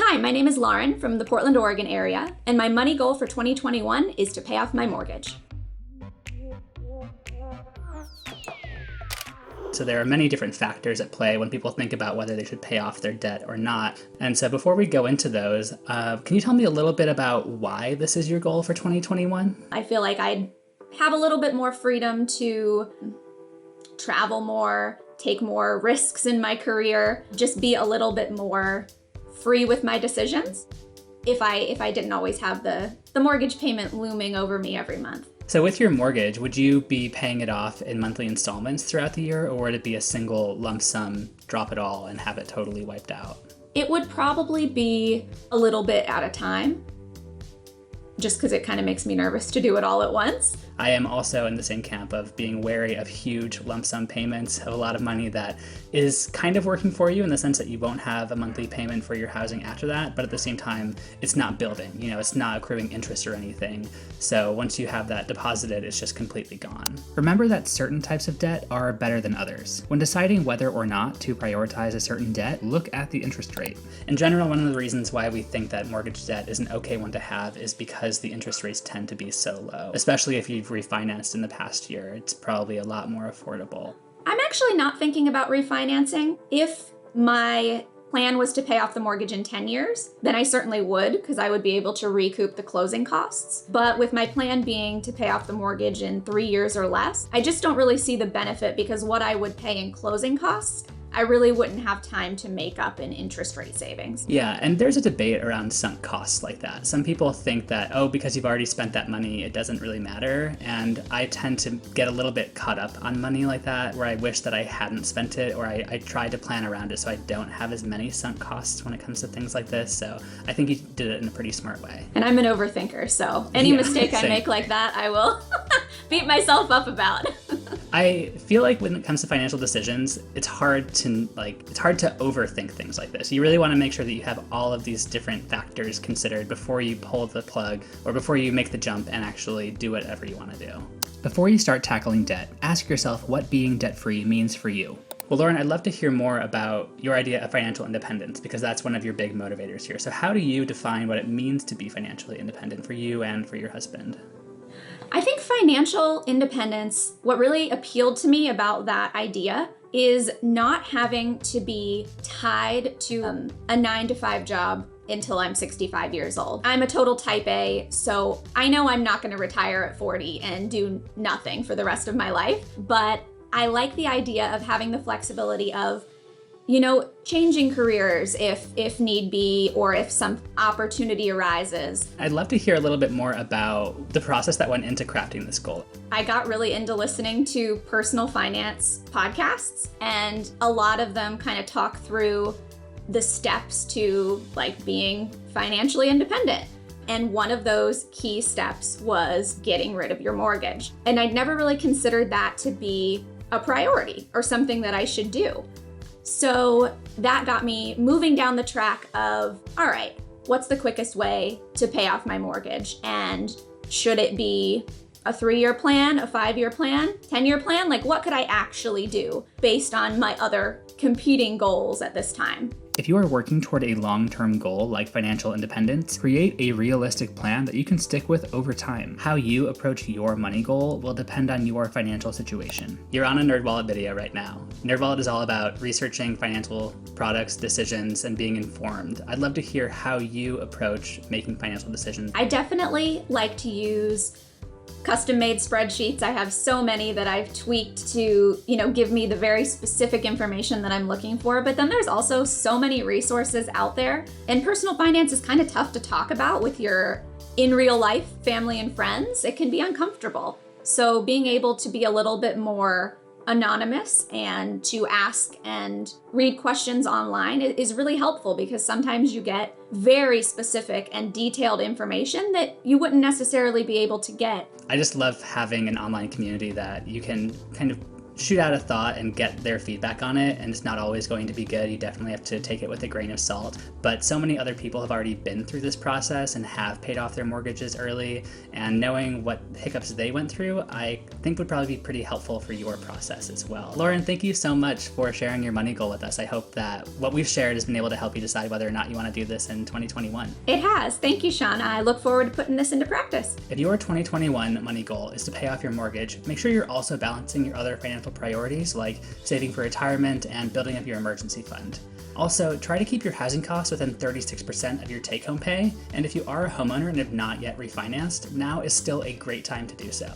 Hi, my name is Lauren from the Portland, Oregon area, and my money goal for 2021 is to pay off my mortgage. So there are many different factors at play when people think about whether they should pay off their debt or not. And so before we go into those, can you tell me a little bit about why this is your goal for 2021? I feel like I'd have a little bit more freedom to travel more, take more risks in my career, just be a little bit more free with my decisions if I didn't always have the mortgage payment looming over me every month. So with your mortgage, would you be paying it off in monthly installments throughout the year, or would it be a single lump sum, drop it all, and have it totally wiped out? It would probably be a little bit at a time, just because it kind of makes me nervous to do it all at once. I am also in the same camp of being wary of huge lump sum payments of a lot of money that is kind of working for you in the sense that you won't have a monthly payment for your housing after that, but at the same time, it's not building, it's not accruing interest or anything. So once you have that deposited, it's just completely gone. Remember that certain types of debt are better than others. When deciding whether or not to prioritize a certain debt, look at the interest rate. In general, one of the reasons why we think that mortgage debt is an okay one to have is because the interest rates tend to be so low, especially if you've refinanced in the past year. It's probably a lot more affordable. I'm actually not thinking about refinancing. If my plan was to pay off the mortgage in 10 years, then I certainly would, because I would be able to recoup the closing costs. But with my plan being to pay off the mortgage in 3 years or less, I just don't really see the benefit, because what I would pay in closing costs, I really wouldn't have time to make up in interest rate savings. Yeah, and there's a debate around sunk costs like that. Some people think that, because you've already spent that money, it doesn't really matter. And I tend to get a little bit caught up on money like that, where I wish that I hadn't spent it, or I tried to plan around it so I don't have as many sunk costs when it comes to things like this. So I think you did it in a pretty smart way. And I'm an overthinker, so any mistake I make like that, I will beat myself up about. I feel like when it comes to financial decisions, it's hard to overthink things like this. You really want to make sure that you have all of these different factors considered before you pull the plug or before you make the jump and actually do whatever you want to do. Before you start tackling debt, ask yourself what being debt-free means for you. Well, Lauren, I'd love to hear more about your idea of financial independence, because that's one of your big motivators here. So how do you define what it means to be financially independent for you and for your husband? I think financial independence, what really appealed to me about that idea is not having to be tied to a 9-to-5 job until I'm 65 years old. I'm a total type A, so I know I'm not going to retire at 40 and do nothing for the rest of my life, but I like the idea of having the flexibility of changing careers if need be, or if some opportunity arises. I'd love to hear a little bit more about the process that went into crafting this goal. I got really into listening to personal finance podcasts, and a lot of them kind of talk through the steps to being financially independent. And one of those key steps was getting rid of your mortgage. And I'd never really considered that to be a priority or something that I should do. So that got me moving down the track of, all right, what's the quickest way to pay off my mortgage? And should it be a 3-year plan, a 5-year plan, 10-year plan? What could I actually do based on my other competing goals at this time? If you are working toward a long-term goal like financial independence, create a realistic plan that you can stick with over time. How you approach your money goal will depend on your financial situation. You're on a NerdWallet video right now. NerdWallet is all about researching financial products, decisions, and being informed. I'd love to hear how you approach making financial decisions. I definitely like to use custom-made spreadsheets. I have so many that I've tweaked to, give me the very specific information that I'm looking for. But then there's also so many resources out there. And personal finance is kind of tough to talk about with your in real life family and friends. It can be uncomfortable. So being able to be a little bit more anonymous and to ask and read questions online is really helpful, because sometimes you get very specific and detailed information that you wouldn't necessarily be able to get. I just love having an online community that you can kind of shoot out a thought and get their feedback on it, and it's not always going to be good. You definitely have to take it with a grain of salt. But so many other people have already been through this process and have paid off their mortgages early, and knowing what hiccups they went through, I think would probably be pretty helpful for your process as well. Lauren, thank you so much for sharing your money goal with us. I hope that what we've shared has been able to help you decide whether or not you want to do this in 2021. It has. Thank you, Shauna. I look forward to putting this into practice. If your 2021 money goal is to pay off your mortgage, make sure you're also balancing your other financial priorities like saving for retirement and building up your emergency fund. Also, try to keep your housing costs within 36% of your take-home pay, and if you are a homeowner and have not yet refinanced, now is still a great time to do so.